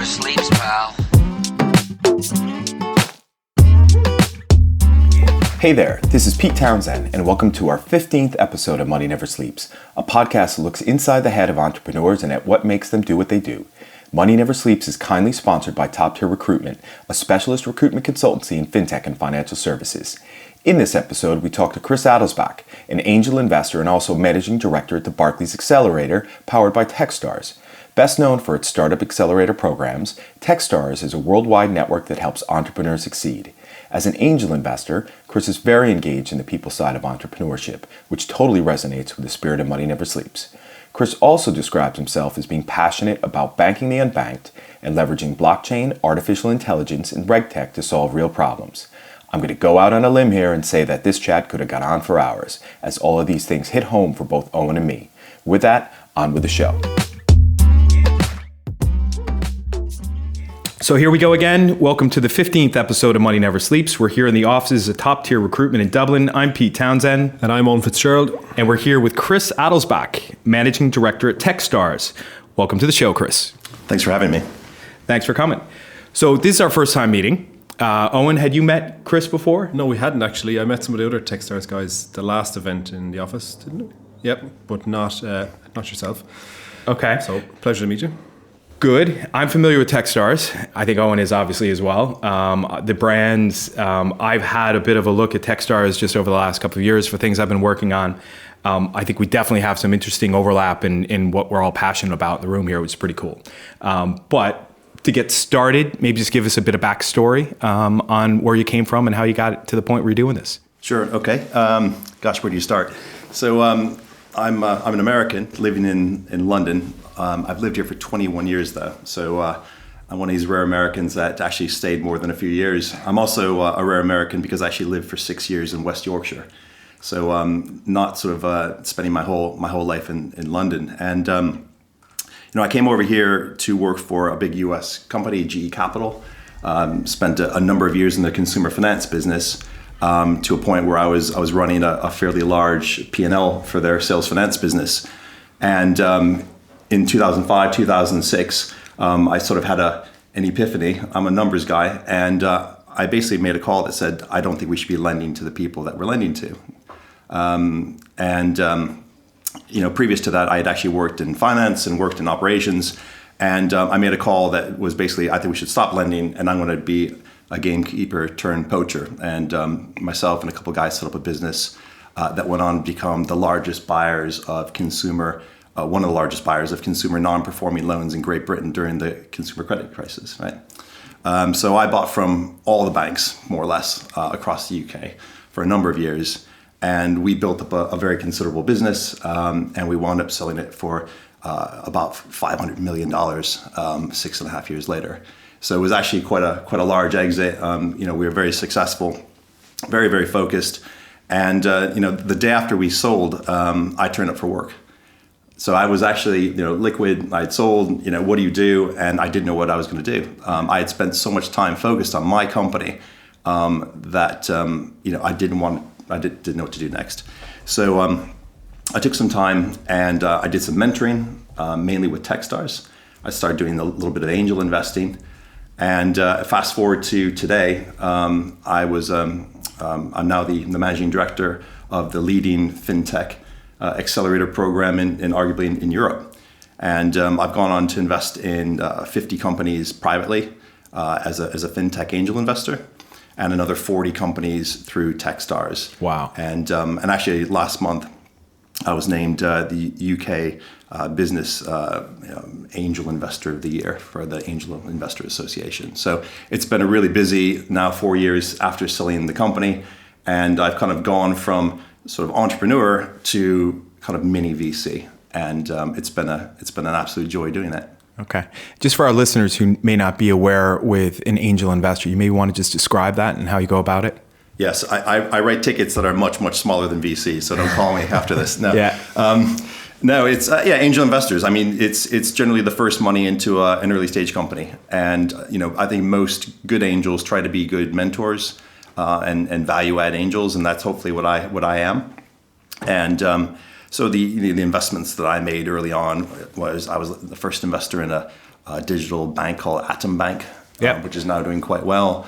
never sleeps, pal. Hey there, this is Pete Townsend, and welcome to our 15th episode of Money Never Sleeps, a podcast that looks inside the head of entrepreneurs and at what makes them do what they do. Money Never Sleeps is kindly sponsored by Top Tier Recruitment, a specialist recruitment consultancy in fintech and financial services. In this episode, we talk to Chris Adelsbach, an angel investor and also managing director at the Barclays Accelerator, powered by Techstars. Best known for its startup accelerator programs, Techstars is a worldwide network that helps entrepreneurs succeed. As an angel investor, Chris is very engaged in the people side of entrepreneurship, which totally resonates with the spirit of Money Never Sleeps. Chris also describes himself as being passionate about banking the unbanked and leveraging blockchain, artificial intelligence, and regtech to solve real problems. I'm going to go out on a limb here and say that this chat could have gone on for hours, as all of these things hit home for both Owen and me. With that, on with the show. So here we go again. Welcome to the 15th episode of Money Never Sleeps. We're here in the offices of Top Tier Recruitment in Dublin. I'm Pete Townsend. And I'm Owen Fitzgerald. And we're here with Chris Adelsbach, Managing Director at Techstars. Welcome to the show, Chris. Thanks for having me. Thanks for coming. So this is our first time meeting. Owen, had you met Chris before? No, we hadn't actually. I met some of the other Techstars guys the last event in the office, didn't we? Yep, but not yourself. Okay. So pleasure to meet you. Good. I'm familiar with Techstars. I think Owen is obviously as well. The brands, I've had a bit of a look at Techstars just over the last couple of years for things I've been working on. I think we definitely have some interesting overlap in what we're all passionate about in the room here, which is pretty cool. But to get started, maybe just give us a bit of backstory on where you came from and how you got to the point where you're doing this. Sure. Okay. Gosh, where do you start? So I'm an American living in London. I've lived here for 21 years, though. So I'm one of these rare Americans that actually stayed more than a few years. I'm also a rare American because I actually lived for 6 years in West Yorkshire. So not sort of spending my whole life in London. And I came over here to work for a big U.S. company, GE Capital. Spent a number of years in the consumer finance business to a point where I was running a fairly large P&L for their sales finance business. And in 2005, 2006, I sort of had an epiphany. I'm a numbers guy, and I basically made a call that said, I don't think we should be lending to the people that we're lending to. Previous to that, I had actually worked in finance and worked in operations, and I made a call that was basically, I think we should stop lending, and I'm going to be a gamekeeper turned poacher. And myself and a couple of guys set up a business that went on to become the largest buyers of one of the largest buyers of consumer non-performing loans in Great Britain during the consumer credit crisis, right? So I bought from all the banks, more or less, across the UK for a number of years. And we built up a very considerable business, and we wound up selling it for about $500 million 6.5 years later. So it was actually quite a large exit. We were very successful, very, very focused. And the day after we sold, I turned up for work. So I was actually, liquid. I'd sold. What do you do? And I didn't know what I was going to do. I had spent so much time focused on my company that I didn't know what to do next. So I took some time and I did some mentoring, mainly with Techstars. I started doing a little bit of angel investing. And fast forward to today, I'm now the managing director of the leading Fintech accelerator program in arguably in Europe. And I've gone on to invest in 50 companies privately as a Fintech angel investor, and another 40 companies through Techstars. Wow. And actually last month, I was named the UK Business Angel Investor of the Year for the Angel Investor Association. So it's been a really busy now 4 years after selling the company, and I've kind of gone from sort of entrepreneur to kind of mini VC, and it's been an absolute joy doing that. Okay. Just for our listeners who may not be aware with an angel investor, you may want to just describe that and how you go about it. Yes, I write tickets that are much, much smaller than VC, so don't call me after this. No. Yeah. No, it's angel investors. I mean, it's generally the first money into an early stage company, and I think most good angels try to be good mentors and value add angels, and that's hopefully what I am. And so the investments that I made early on was I was the first investor in a digital bank called Adelsbach, which is now doing quite well.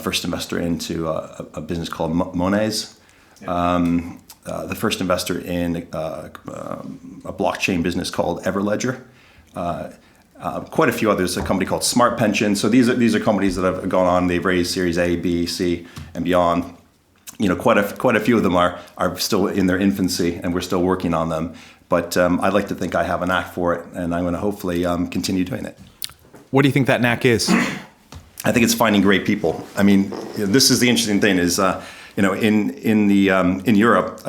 First investor into a business called Mones. The first investor in a blockchain business called Everledger. Quite a few others. A company called Smart Pension. So these are companies that have gone on. They've raised Series A, B, C, and beyond. Quite a few of them are still in their infancy, and we're still working on them. But I'd like to think I have a knack for it, and I'm going to hopefully continue doing it. What do you think that knack is? I think it's finding great people. I mean, this is the interesting thing is, in Europe,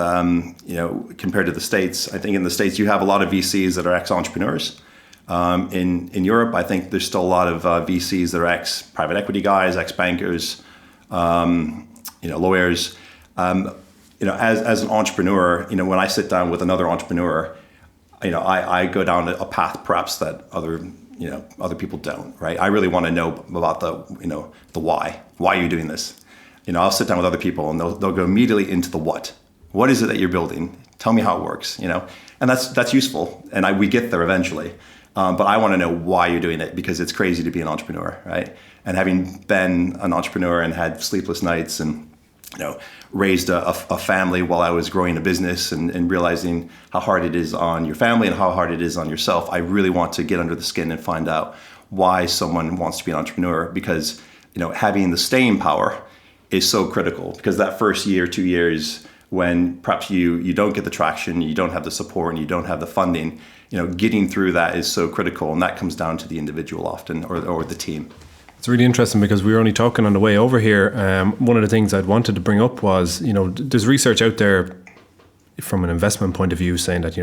compared to the States, I think in the States you have a lot of VCs that are ex-entrepreneurs. In Europe, I think there's still a lot of VCs that are ex-private equity guys, ex-bankers, lawyers. As an entrepreneur, when I sit down with another entrepreneur, I go down a path perhaps that other people don't, right? I really want to know about the why. Why are you doing this? I'll sit down with other people and they'll go immediately into the what. What is it that you're building? Tell me how it works, and that's useful. And we get there eventually. But I want to know why you're doing it, because it's crazy to be an entrepreneur, right? And having been an entrepreneur and had sleepless nights and raised a family while I was growing a business and realizing how hard it is on your family and how hard it is on yourself, I really want to get under the skin and find out why someone wants to be an entrepreneur, because having the staying power is so critical, because that first year, 2 years, when perhaps you don't get the traction, you don't have the support, and you don't have the funding, getting through that is so critical, and that comes down to the individual often, or the team. It's really interesting because we were only talking on the way over here. One of the things I'd wanted to bring up was, there's research out there from an investment point of view saying that,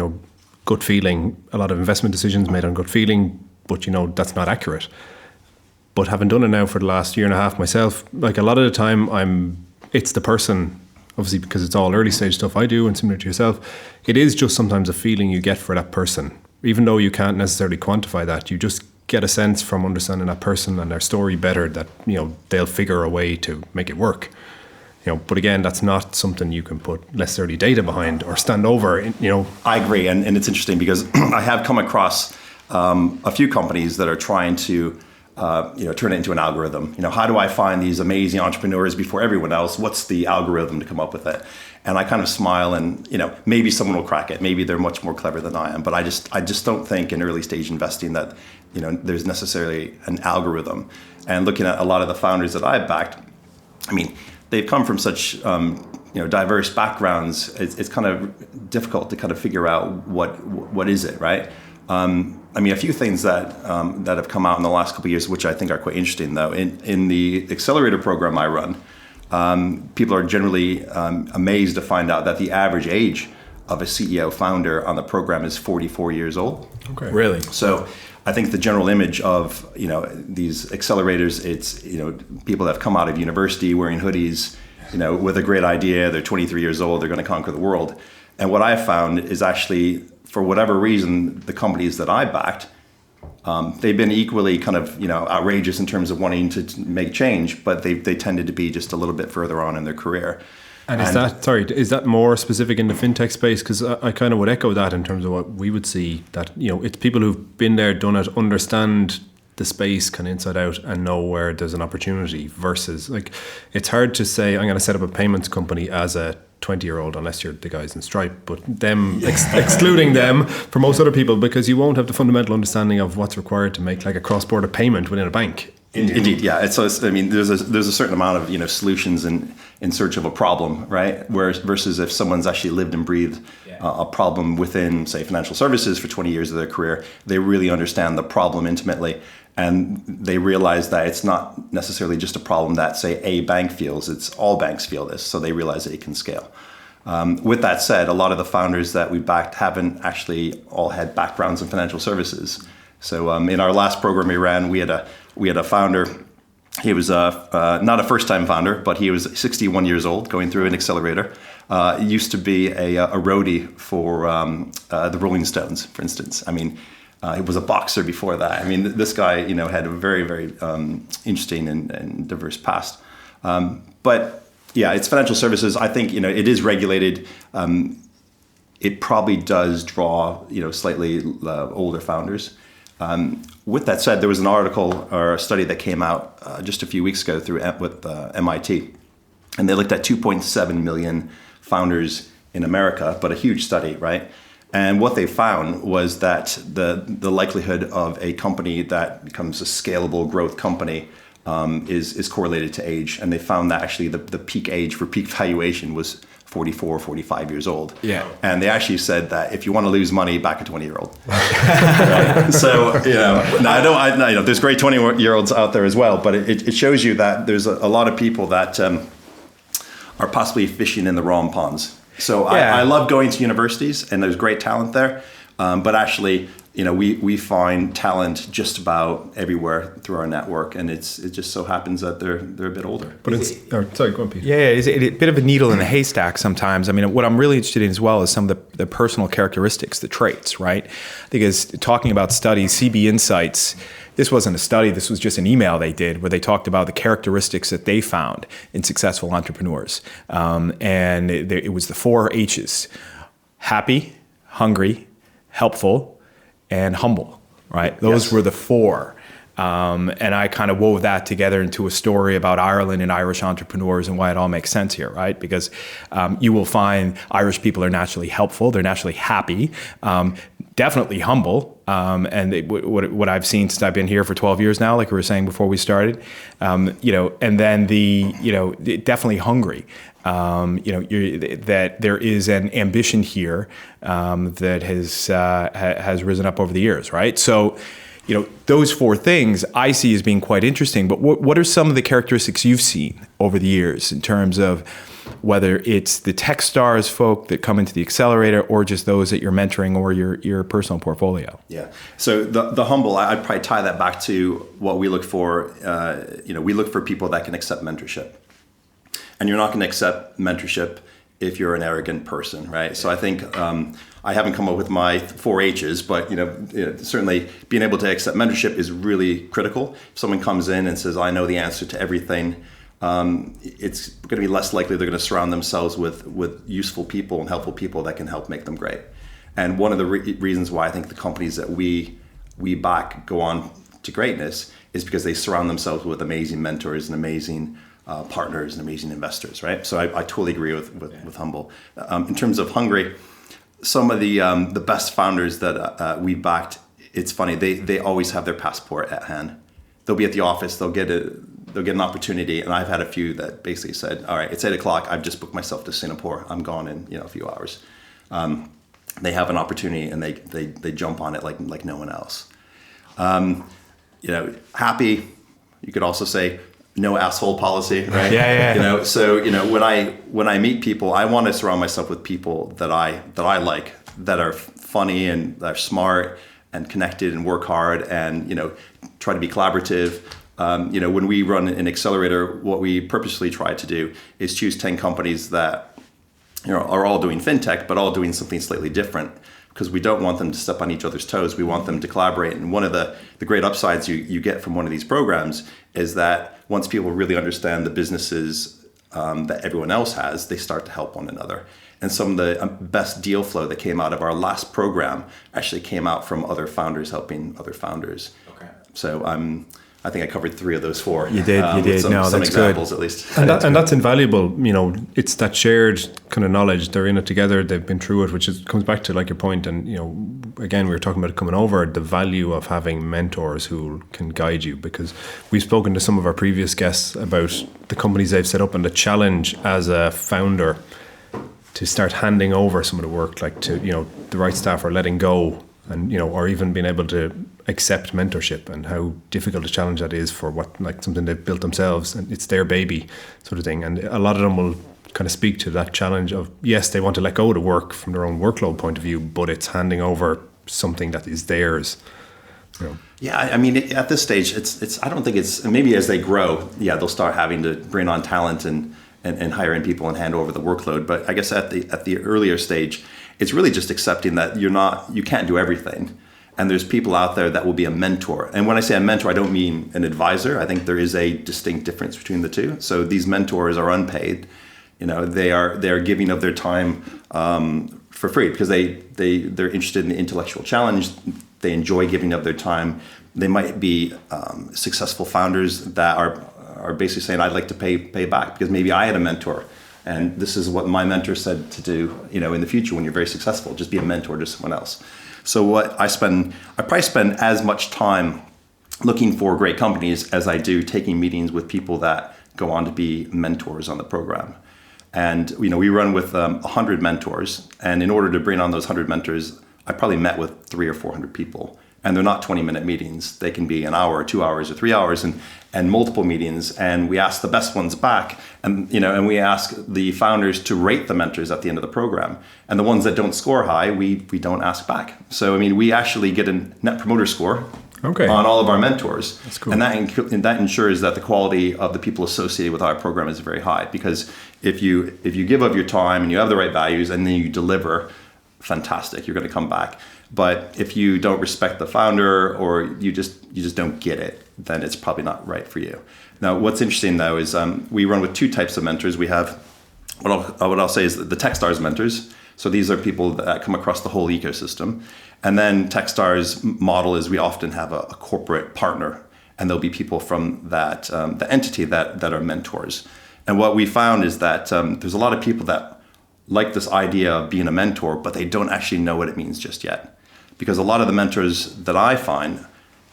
gut feeling, a lot of investment decisions made on gut feeling, but, that's not accurate. But having done it now for the last year and a half myself, like a lot of the time it's the person, obviously because it's all early stage stuff I do and similar to yourself, it is just sometimes a feeling you get for that person. Even though you can't necessarily quantify that, you just get a sense from understanding that person and their story better that, they'll figure a way to make it work. But again, that's not something you can put necessarily data behind or stand over, I agree. And it's interesting because I have come across a few companies that are trying to turn it into an algorithm. How do I find these amazing entrepreneurs before everyone else? What's the algorithm to come up with it? And I kind of smile and, maybe someone will crack it. Maybe they're much more clever than I am. But I just don't think in early stage investing that, there's necessarily an algorithm. And looking at a lot of the founders that I've backed, they've come from such, diverse backgrounds. It's kind of difficult to kind of figure out what is it, right? A few things that have come out in the last couple of years, which I think are quite interesting, though. In the accelerator program I run, people are generally amazed to find out that the average age of a CEO founder on the program is 44 years old. Okay, really? So I think the general image of these accelerators, it's people that have come out of university wearing hoodies, with a great idea. They're 23 years old. They're going to conquer the world. And what I found is actually, for whatever reason, the companies that I backed, they've been equally kind of outrageous in terms of wanting to make change, but they tended to be just a little bit further on in their career. And is that more specific in the fintech space? Because I kind of would echo that in terms of what we would see, that it's people who've been there, done it, understand the space kind of inside out and know where there's an opportunity, versus like it's hard to say I'm going to set up a payments company as a 20-year-old unless you're the guys in Stripe, but them excluding them for most other people, because you won't have the fundamental understanding of what's required to make like a cross-border payment within a bank. Indeed, yeah. There's a certain amount of solutions in search of a problem, right? Versus if someone's actually lived and breathed a problem within, say, financial services for 20 years of their career, they really understand the problem intimately, and they realize that it's not necessarily just a problem that, say, a bank feels. It's all banks feel this, so they realize that it can scale. With that said, a lot of the founders that we backed haven't actually all had backgrounds in financial services. So in our last program we ran, we had a founder. He was not a first-time founder, but he was 61 years old, going through an accelerator. Used to be a roadie for the Rolling Stones, for instance. He was a boxer before that. This guy, had a very, very interesting and diverse past. But yeah, it's financial services. I think it is regulated. It probably does draw slightly older founders. with that said, there was an article or a study that came out just a few weeks ago with MIT, and they looked at 2.7 million founders in America, but a huge study, right? And what they found was that the likelihood of a company that becomes a scalable growth company is correlated to age. And they found that actually the peak age for peak valuation was 44, 45 years old. Yeah. And they actually said that if you want to lose money, back a 20-year-old. Right? So, I know there's great 20-year-olds out there as well, but it shows you that there's a lot of people that are possibly fishing in the wrong ponds. So I love going to universities, and there's great talent there. But actually, we find talent just about everywhere through our network, and it just so happens that they're a bit older. But sorry, go on, Peter. Yeah, it's a bit of a needle in the haystack sometimes. I mean, what I'm really interested in as well is some of the personal characteristics, the traits, right? Because talking about studies, CB Insights, this wasn't a study, this was just an email they did where they talked about the characteristics that they found in successful entrepreneurs. And it was the 4 H's: happy, hungry, helpful, and humble, right? Those were the 4. And I kind of wove that together into a story about Ireland and Irish entrepreneurs and why it all makes sense here, right? Because you will find Irish people are naturally helpful, they're naturally happy, definitely humble. And what I've seen since I've been here for 12 years now, like we were saying before we started, and then definitely hungry. That there is an ambition here that has risen up over the years, right? So, those 4 things I see as being quite interesting. But what are some of the characteristics you've seen over the years in terms of whether it's the Techstars folk that come into the accelerator or just those that you're mentoring or your personal portfolio? Yeah. So the humble, I'd probably tie that back to what we look for. We look for people that can accept mentorship. And you're not going to accept mentorship if you're an arrogant person, right? So I think I haven't come up with my 4 H's, but certainly being able to accept mentorship is really critical. If someone comes in and says, "I know the answer to everything," it's going to be less likely they're going to surround themselves with useful people and helpful people that can help make them great. And one of the reasons why I think the companies that we back go on to greatness is because they surround themselves with amazing mentors and amazing partners and amazing investors, right? So I totally agree with humble. In terms of hungry, some of the best founders that we backed, it's funny, they always have their passport at hand. They'll be at the office, they'll get an opportunity, and I've had a few that basically said, "All right, it's 8:00, I've just booked myself to Singapore, I'm gone in a few hours." They have an opportunity and they jump on it like no one else. Happy, you could also say, no asshole policy, right? Yeah. So when I meet people, I want to surround myself with people that I like, that are funny and that are smart and connected and work hard and try to be collaborative. When we run an accelerator, what we purposely try to do is choose 10 companies that are all doing fintech, but all doing something slightly different, because we don't want them to step on each other's toes. We want them to collaborate. And one of the great upsides you get from one of these programs is that once people really understand the businesses that everyone else has, they start to help one another. And some of the best deal flow that came out of our last program actually came out from other founders helping other founders. Okay. So I think I covered 3 of those 4. You did. Some That's examples, good. at least. And that's invaluable. It's that shared kind of knowledge. They're in it together. They've been through it, which comes back to like your point. And again, we were talking about it coming over, the value of having mentors who can guide you. Because we've spoken to some of our previous guests about the companies they've set up and the challenge as a founder to start handing over some of the work, like to the right staff or letting go, and or even being able to accept mentorship, and how difficult a challenge that is for something they've built themselves and it's their baby sort of thing. And a lot of them will kind of speak to that challenge of, yes, they want to let go of the work from their own workload point of view, but it's handing over something that is theirs. Yeah, I mean, at this stage, it's. I don't think it's. Maybe as they grow, they'll start having to bring on talent and hire in people and hand over the workload. But I guess at the earlier stage, it's really just accepting that you can't do everything. And there's people out there that will be a mentor. And when I say a mentor, I don't mean an advisor. I think there is a distinct difference between the two. So these mentors are unpaid. They are giving of their time for free because they're interested in the intellectual challenge. They enjoy giving up their time. They might be successful founders that are basically saying, I'd like to pay back because maybe I had a mentor. And this is what my mentor said to do, in the future when you're very successful, just be a mentor to someone else. So I probably spend as much time looking for great companies as I do taking meetings with people that go on to be mentors on the program. And, we run with 100 mentors. And in order to bring on those 100 mentors, I probably met with 300 or 400 people. And they're not 20-minute meetings. They can be an hour or 2 hours or 3 hours and multiple meetings. And we ask the best ones back. And, and we ask the founders to rate the mentors at the end of the program. And the ones that don't score high, we don't ask back. So, we actually get a net promoter score on all of our mentors. That's cool. And that ensures that the quality of the people associated with our program is very high. Because if you give up your time and you have the right values and then you deliver, fantastic, you're going to come back. But if you don't respect the founder or you just don't get it, then it's probably not right for you. Now, what's interesting though is we run with two types of mentors. We have what I'll say is the Techstars mentors. So these are people that come across the whole ecosystem. And then Techstars model is we often have a corporate partner, and there'll be people from that the entity that are mentors. And what we found is that there's a lot of people that like this idea of being a mentor, but they don't actually know what it means just yet. Because a lot of the mentors that I find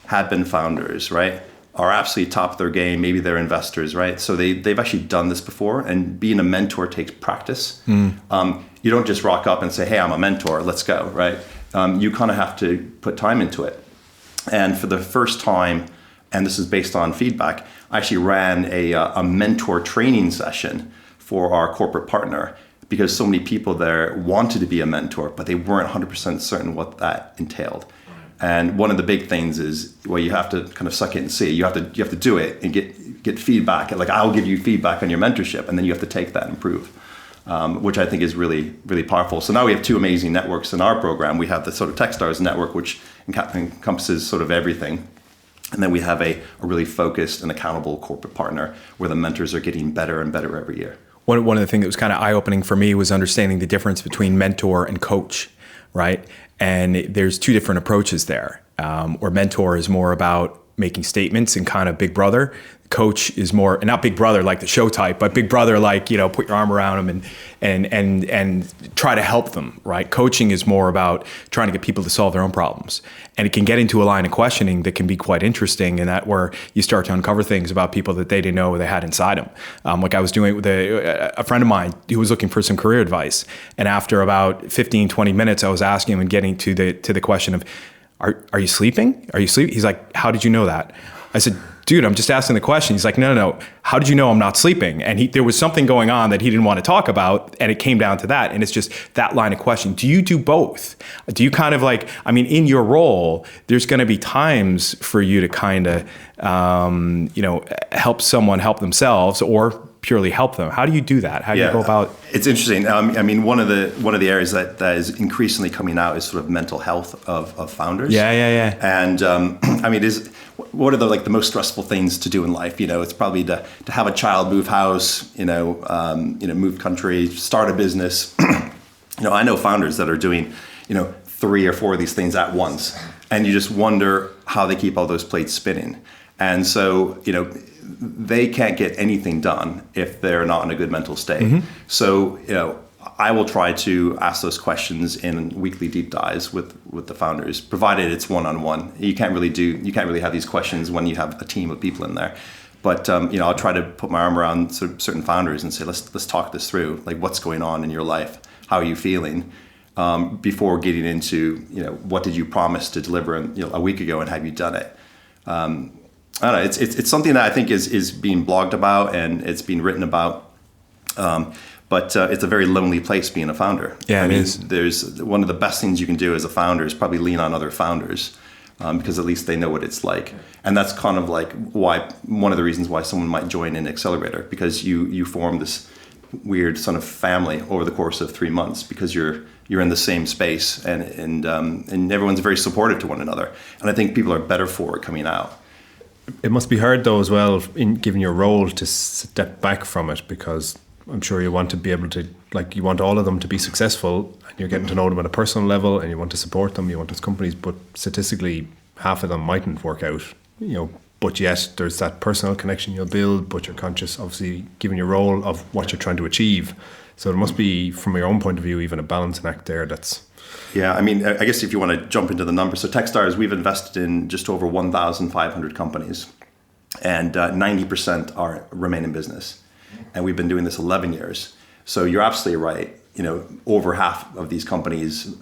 have been founders, right? Are absolutely top of their game. Maybe they're investors, right? So they've actually done this before. And being a mentor takes practice. You don't just rock up and say, hey, I'm a mentor, let's go, right? You kind of have to put time into it. And for the first time, and this is based on feedback, I actually ran a mentor training session for our corporate partner, because so many people there wanted to be a mentor, but they weren't 100% certain what that entailed. And one of the big things is, well, you have to kind of suck it and see. You have to do it and get feedback. Like, I'll give you feedback on your mentorship, and then you have to take that and improve, which I think is really, really powerful. So now we have two amazing networks in our program. We have the sort of Techstars network, which encompasses sort of everything. And then we have a really focused and accountable corporate partner where the mentors are getting better and better every year. One of the things that was kind of eye-opening for me was understanding the difference between mentor and coach, right? And there's two different approaches there. Where mentor is more about making statements and kind of big brother. Coach is more, not big brother like the show type, but big brother like, put your arm around them and try to help them, right? Coaching is more about trying to get people to solve their own problems. And it can get into a line of questioning that can be quite interesting, and that where you start to uncover things about people that they didn't know they had inside them. Like I was doing with a friend of mine who was looking for some career advice. And after about 15, 20 minutes, I was asking him and getting to the question of, are you sleeping? Are you sleeping? He's like, how did you know that? I said, dude, I'm just asking the question. He's like, no. How did you know I'm not sleeping? And there was something going on that he didn't want to talk about, and it came down to that. And it's just that line of question. Do you do both? Do you kind of in your role, there's going to be times for you to kind of, help someone help themselves or purely help them. How do you do that? How do you go about? It's interesting. One of the areas that is increasingly coming out is sort of mental health of founders. Yeah. And what are the most stressful things to do in life? It's probably to have a child, move house, move country, start a business. I know founders that are doing, 3 or 4 of these things at once, and you just wonder how they keep all those plates spinning. And so, they can't get anything done if they're not in a good mental state. Mm-hmm. So, I will try to ask those questions in weekly deep dives with the founders, provided it's one-on-one. You can't really have these questions when you have a team of people in there. But I'll try to put my arm around certain founders and say, let's talk this through. Like, what's going on in your life? How are you feeling? Before getting into, what did you promise to deliver a week ago, and have you done it? I don't know. It's something that I think is being blogged about and it's being written about. But it's a very lonely place being a founder. Yeah, it is. There's one of the best things you can do as a founder is probably lean on other founders, because at least they know what it's like. And that's kind of like one of the reasons why someone might join an accelerator, because you form this weird sort of family over the course of 3 months, because you're in the same space and everyone's very supportive to one another. And I think people are better for it coming out. It must be hard though as well, in given your role, to step back from it, because I'm sure you want to be able to, you want all of them to be successful, and you're getting to know them at a personal level, and you want to support them, you want those companies, but statistically half of them mightn't work out, but yet there's that personal connection you'll build, but you're conscious, obviously, given your role, of what you're trying to achieve. So there must be, from your own point of view, even a balancing act there that's... Yeah, I mean, I guess if you want to jump into the numbers, so Techstars, we've invested in just over 1,500 companies, and 90% remain in business. And we've been doing this 11 years. So you're absolutely right. Over half of these companies,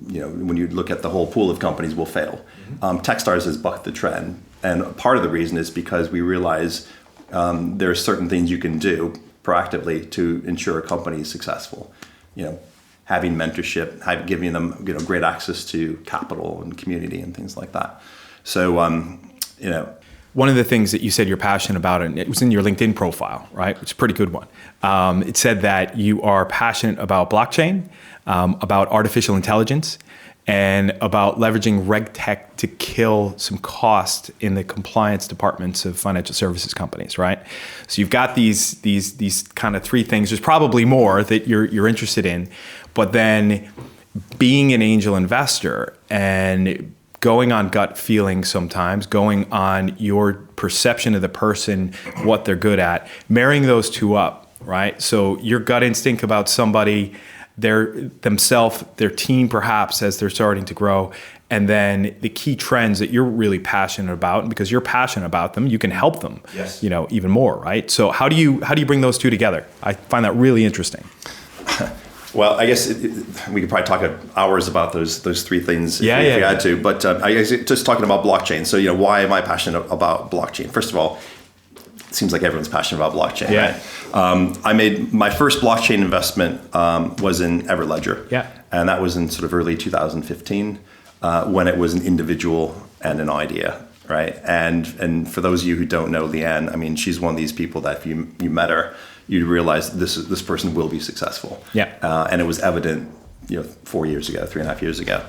when you look at the whole pool of companies, will fail. Techstars has bucked the trend. And part of the reason is because we realize there are certain things you can do proactively to ensure a company is successful. Having mentorship, giving them great access to capital and community and things like that. So, one of the things that you said you're passionate about, and it was in your LinkedIn profile, right? It's a pretty good one. It said that you are passionate about blockchain, about artificial intelligence, and about leveraging reg tech to kill some cost in the compliance departments of financial services companies, right? So you've got these kind of three things. There's probably more that you're interested in, but then being an angel investor and going on gut feeling sometimes, going on your perception of the person, what they're good at, marrying those two up, right? So your gut instinct about somebody, themselves, their team perhaps as they're starting to grow, and then the key trends that you're really passionate about, and because you're passionate about them, you can help them, yes, even more, right? So how do you bring those two together? I find that really interesting. Well, I guess we could probably talk hours about those three things if we had to. But I guess just talking about blockchain. So, why am I passionate about blockchain? First of all, it seems like everyone's passionate about blockchain. Yeah. Right? I made my first blockchain investment was in Everledger. Yeah. And that was in sort of early 2015 when it was an individual and an idea. Right. And for those of you who don't know Leanne, I mean, she's one of these people that if you met her, you'd realize this person will be successful. Yeah. And it was evident, 3.5 years ago.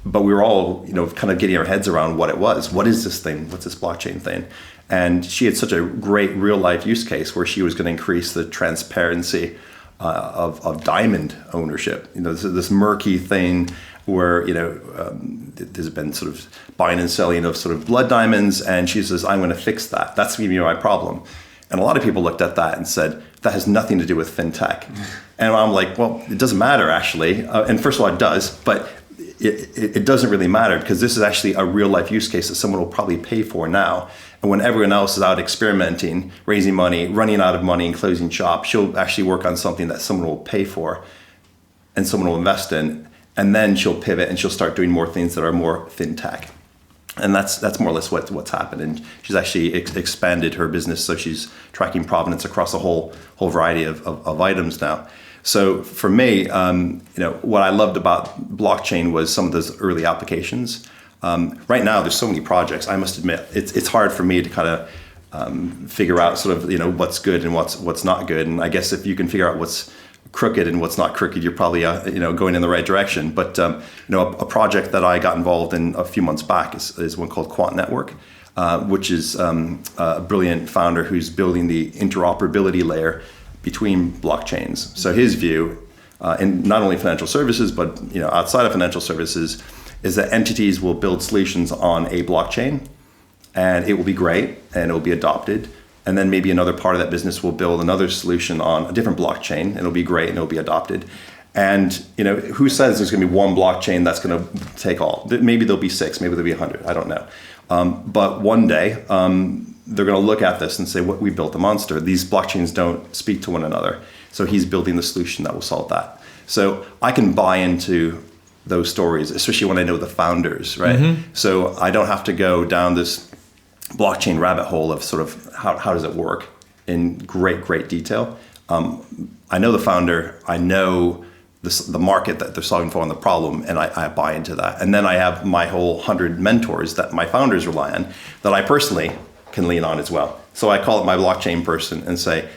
But we were all, kind of getting our heads around what it was. What is this thing? What's this blockchain thing? And she had such a great real life use case where she was going to increase the transparency of diamond ownership. This murky thing where, there's been sort of buying and selling of sort of blood diamonds. And she says, I'm going to fix that. That's going to be my problem. And a lot of people looked at that and said, that has nothing to do with fintech. And I'm like, well, it doesn't matter, actually. And first of all, it does, but it doesn't really matter because this is actually a real life use case that someone will probably pay for now. And when everyone else is out experimenting, raising money, running out of money and closing shop, she'll actually work on something that someone will pay for and someone will invest in. And then she'll pivot and she'll start doing more things that are more fintech. And that's more or less what's happened. And she's actually expanded her business, so she's tracking provenance across a whole variety of items now. So for me, what I loved about blockchain was some of those early applications. Right now, there's so many projects. I must admit, it's hard for me to kind of figure out sort of what's good and what's not good. And I guess if you can figure out what's crooked and what's not crooked, you're probably going in the right direction. But a project that I got involved in a few months back is one called Quant Network, which is a brilliant founder who's building the interoperability layer between blockchains. So his view, in not only financial services but outside of financial services, is that entities will build solutions on a blockchain, and it will be great and it will be adopted. And then maybe another part of that business will build another solution on a different blockchain, and it'll be great and it'll be adopted. And who says there's going to be one blockchain that's going to take all? Maybe there'll be 6, maybe there'll be 100. I don't know. But one day they're going to look at this and say, "What we built a monster. These blockchains don't speak to one another." So he's building the solution that will solve that. So I can buy into those stories, especially when I know the founders, right? Mm-hmm. So I don't have to go down this blockchain rabbit hole of sort of how does it work in great detail. I know the founder, I know the market that they're solving for and the problem, and I buy into that. And then I have my whole 100 mentors that my founders rely on that I personally can lean on as well. So I call it my blockchain person and say,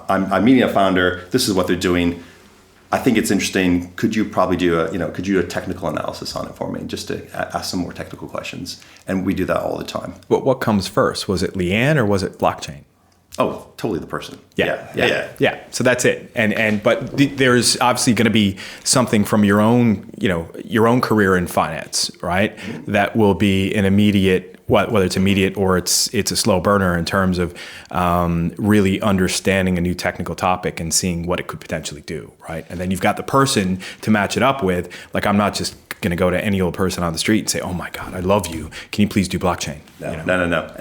I'm meeting a founder, this is what they're doing. I think it's interesting. Could you probably do a technical analysis on it for me, just to ask some more technical questions? And we do that all the time. What comes first? Was it Leanne or was it blockchain? Oh, totally the person. Yeah. So that's it. But there's obviously going to be something from your own career in finance, right? That will be an immediate, whether it's immediate or it's a slow burner in terms of really understanding a new technical topic and seeing what it could potentially do, right? And then you've got the person to match it up with. Like, I'm not just going to go to any old person on the street and say, "Oh my God, I love you. Can you please do blockchain?" No.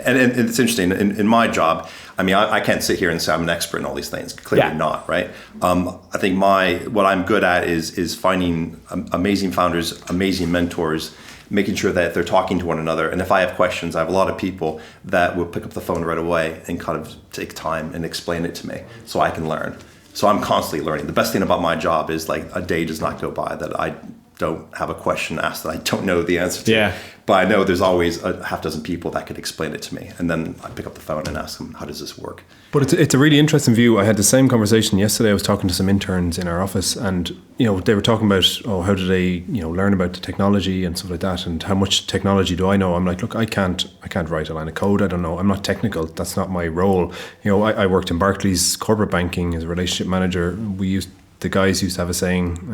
And it's interesting. In my job, I mean, I can't sit here and say I'm an expert in all these things. Clearly not, right? I think what I'm good at is finding amazing founders, amazing mentors, making sure that they're talking to one another. And if I have questions, I have a lot of people that will pick up the phone right away and kind of take time and explain it to me so I can learn. So I'm constantly learning. The best thing about my job is, like, a day does not go by that I don't have a question asked that I don't know the answer to. Yeah. But I know there's always a half dozen people that could explain it to me. And then I pick up the phone and ask them, how does this work? But it's a really interesting view. I had the same conversation yesterday. I was talking to some interns in our office, and they were talking about, how do they learn about the technology and stuff like that, and how much technology do I know? I'm like, look, I can't write a line of code. I don't know. I'm not technical. That's not my role. I worked in Barclays corporate banking as a relationship manager. The guys used to have a saying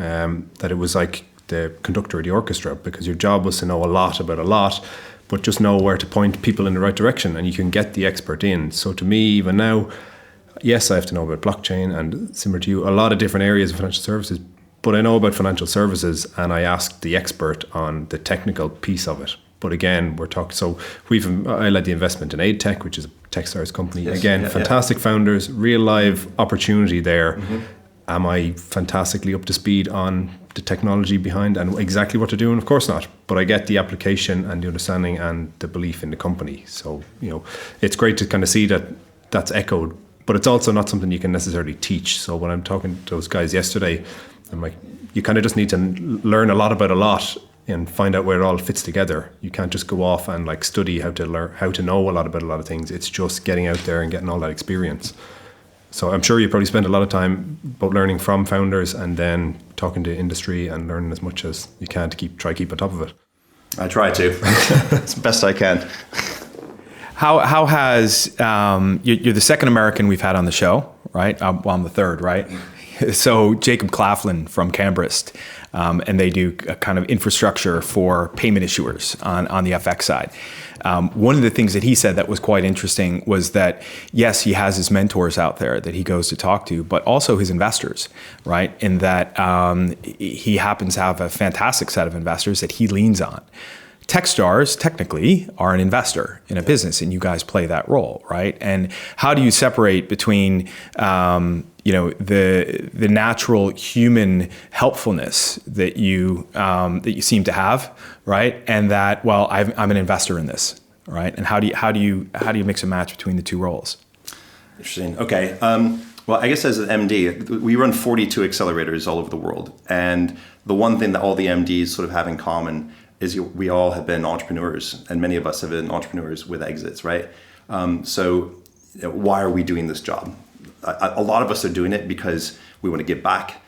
that it was like the conductor of the orchestra, because your job was to know a lot about a lot, but just know where to point people in the right direction, and you can get the expert in. So to me, even now, yes, I have to know about blockchain and, similar to you, a lot of different areas of financial services, but I know about financial services and I ask the expert on the technical piece of it. But again, we're talking, so I led the investment in AidTech, which is a Techstars company. Yes. Again, fantastic founders, real live opportunity there. Mm-hmm. Am I fantastically up to speed on the technology behind and exactly what to do? And of course not. But I get the application and the understanding and the belief in the company. So, it's great to kind of see that that's echoed, but it's also not something you can necessarily teach. So when I'm talking to those guys yesterday, I'm like, you kind of just need to learn a lot about a lot and find out where it all fits together. You can't just go off and like study how to know a lot about a lot of things. It's just getting out there and getting all that experience. So I'm sure you probably spend a lot of time both learning from founders and then talking to industry and learning as much as you can to keep on top of it. I try to. It's the best I can. How has you're the second American we've had on the show, right? Well, I'm the third, right? So Jacob Claflin from Cambrist, and they do a kind of infrastructure for payment issuers on the FX side. One of the things that he said that was quite interesting was that, yes, he has his mentors out there that he goes to talk to, but also his investors, right? In that he happens to have a fantastic set of investors that he leans on. Techstars technically are an investor in a business, and you guys play that role, right? And how do you separate between the natural human helpfulness that you seem to have, right? And that, well, I'm an investor in this, right? And how do you mix and match between the two roles? Interesting. Okay. Well, I guess as an MD, we run 42 accelerators all over the world, and the one thing that all the MDs sort of have in common is we all have been entrepreneurs, and many of us have been entrepreneurs with exits, right? So why are we doing this job? A lot of us are doing it because we want to give back.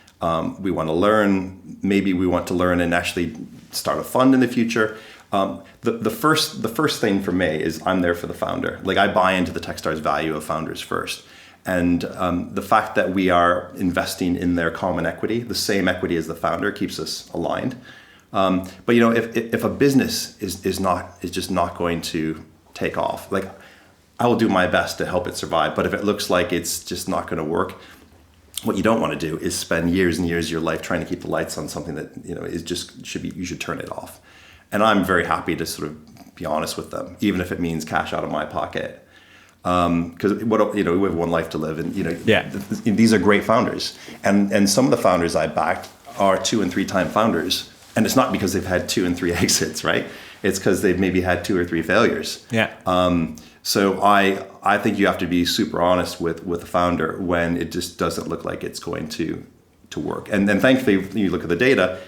We want to learn. Maybe we want to learn and actually start a fund in the future. The first thing for me is I'm there for the founder. Like, I buy into the Techstars value of founders first. And the fact that we are investing in their common equity, the same equity as the founder, keeps us aligned. But if a business is just not going to take off, like, I will do my best to help it survive. But if it looks like it's just not going to work, what you don't want to do is spend years and years of your life trying to keep the lights on something that you should turn it off. And I'm very happy to sort of be honest with them, even if it means cash out of my pocket. Because we have one life to live, and these are great founders, and some of the founders I backed are 2 and 3 time founders. And it's not because they've had 2 and 3 exits, right? It's because they've maybe had 2 or 3 failures. Yeah. So I think you have to be super honest with the founder when it just doesn't look like it's going to work. And then thankfully, when you look at the data,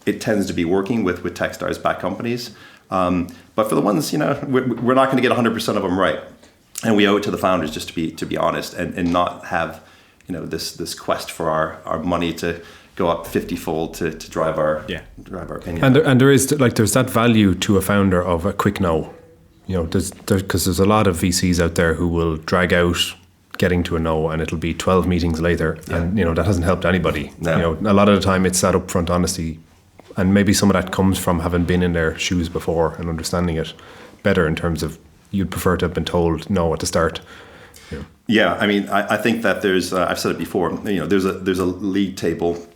it tends to be working with Techstars backed companies. But for the ones, we're not going to get 100% of them right. And we owe it to the founders just to be honest and not have this quest for our money to go up 50-fold to drive our opinion. And there's that value to a founder of a quick no. Because there's a lot of VCs out there who will drag out getting to a no, and it'll be 12 meetings later, and that hasn't helped anybody. No. A lot of the time it's that upfront honesty, and maybe some of that comes from having been in their shoes before and understanding it better in terms of you'd prefer to have been told no at the start. Yeah, I mean, I think that there's I've said it before. There's a league table.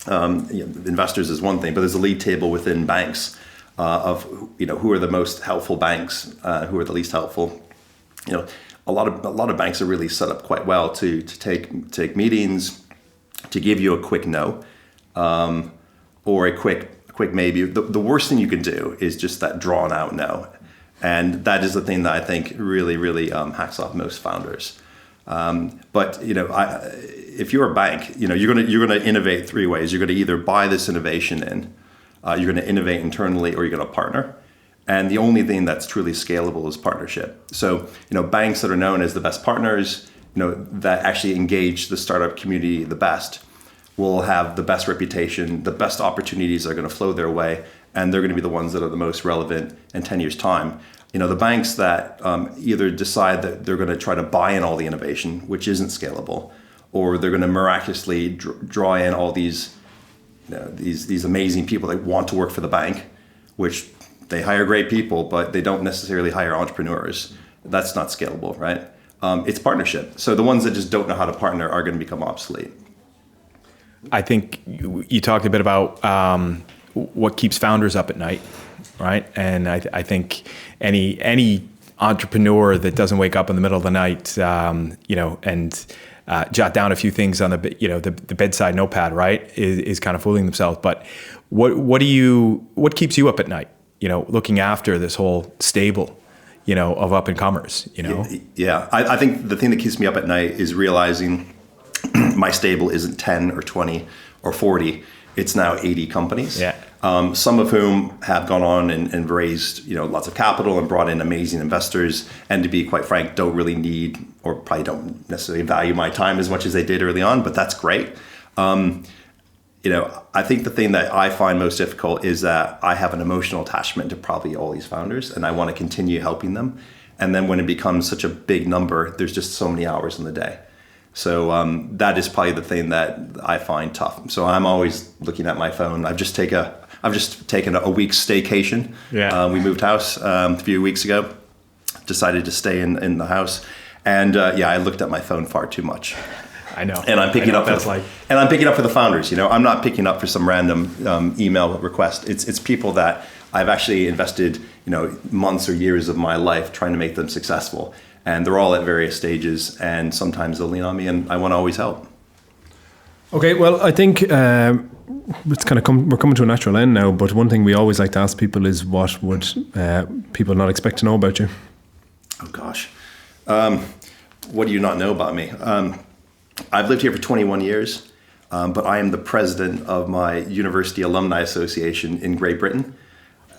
Investors is one thing, but there's a league table within banks of who are the most helpful banks, who are the least helpful. A lot of banks are really set up quite well to take meetings, to give you a quick no, or a quick maybe. The worst thing you can do is just that drawn out no, and that is the thing that I think really hacks off most founders. But if you're a bank, you're gonna innovate three ways. You're gonna either buy this innovation in, you're gonna innovate internally, or you're gonna partner. And the only thing that's truly scalable is partnership. So, banks that are known as the best partners, that actually engage the startup community the best, will have the best reputation, the best opportunities are going to flow their way, and they're going to be the ones that are the most relevant in 10 years' time. The banks that either decide that they're going to try to buy in all the innovation, which isn't scalable, or they're going to miraculously draw in all these amazing people that want to work for the bank, which they hire great people, but they don't necessarily hire entrepreneurs. That's not scalable, right? It's partnership. So the ones that just don't know how to partner are going to become obsolete. I think you talked a bit about what keeps founders up at night, right? And I think any entrepreneur that doesn't wake up in the middle of the night, and jot down a few things on the bedside notepad, right, is kind of fooling themselves. But what keeps you up at night? Looking after this whole stable, of up and comers. Yeah, I think the thing that keeps me up at night is realizing my stable isn't 10 or 20 or 40. It's now 80 companies. Yeah. Some of whom have gone on and raised lots of capital and brought in amazing investors, and to be quite frank, don't really need or probably don't necessarily value my time as much as they did early on. But that's great. I think the thing that I find most difficult is that I have an emotional attachment to probably all these founders, and I want to continue helping them. And then when it becomes such a big number, there's just so many hours in the day. So that is probably the thing that I find tough. So I'm always looking at my phone. I've just taken a week's staycation. Yeah. We moved house a few weeks ago. Decided to stay in the house, and I looked at my phone far too much. I know. And I'm picking up for the founders. I'm not picking up for some random email request. It's people that I've actually invested months or years of my life trying to make them successful. And they're all at various stages, and sometimes they'll lean on me, and I want to always help. Okay, well, I think it's kind of we're coming to a natural end now, but one thing we always like to ask people is, what would people not expect to know about you? Oh, gosh. What do you not know about me? I've lived here for 21 years, but I am the president of my University Alumni Association in Great Britain.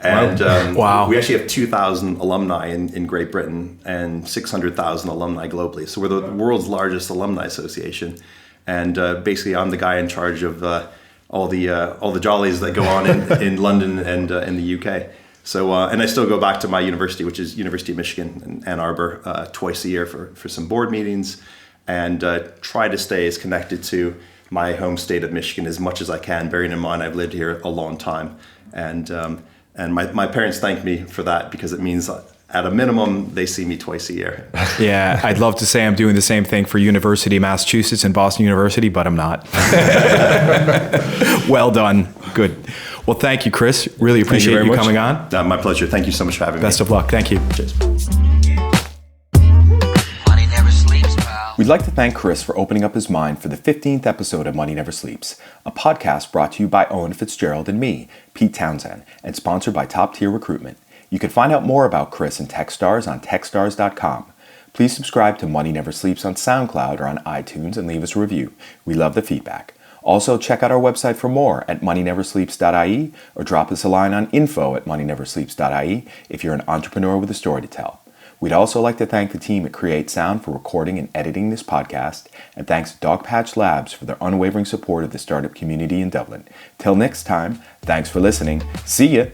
And wow. We actually have 2,000 alumni in Great Britain and 600,000 alumni globally. So we're the world's largest alumni association. And basically, I'm the guy in charge of all the jollies that go on in London and in the UK. So and I still go back to my university, which is University of Michigan in Ann Arbor, twice a year for some board meetings, and try to stay as connected to my home state of Michigan as much as I can, bearing in mind I've lived here a long time. And my parents thank me for that, because it means at a minimum, they see me twice a year. Yeah, I'd love to say I'm doing the same thing for University of Massachusetts and Boston University, but I'm not. Well done. Good. Well, thank you, Chris. Really appreciate you coming on. My pleasure. Thank you so much for having me. Best of luck. Thank you. Cheers. Money never sleeps, pal. We'd like to thank Chris for opening up his mind for the 15th episode of Money Never Sleeps, a podcast brought to you by Owen Fitzgerald and me, Pete Townsend, and sponsored by Top Tier Recruitment. You can find out more about Chris and Techstars on techstars.com. Please subscribe to Money Never Sleeps on SoundCloud or on iTunes and leave us a review. We love the feedback. Also, check out our website for more at moneyneversleeps.ie, or drop us a line on info@moneyneversleeps.ie if you're an entrepreneur with a story to tell. We'd also like to thank the team at Create Sound for recording and editing this podcast, and thanks to Dogpatch Labs for their unwavering support of the startup community in Dublin. Till next time, thanks for listening. See ya!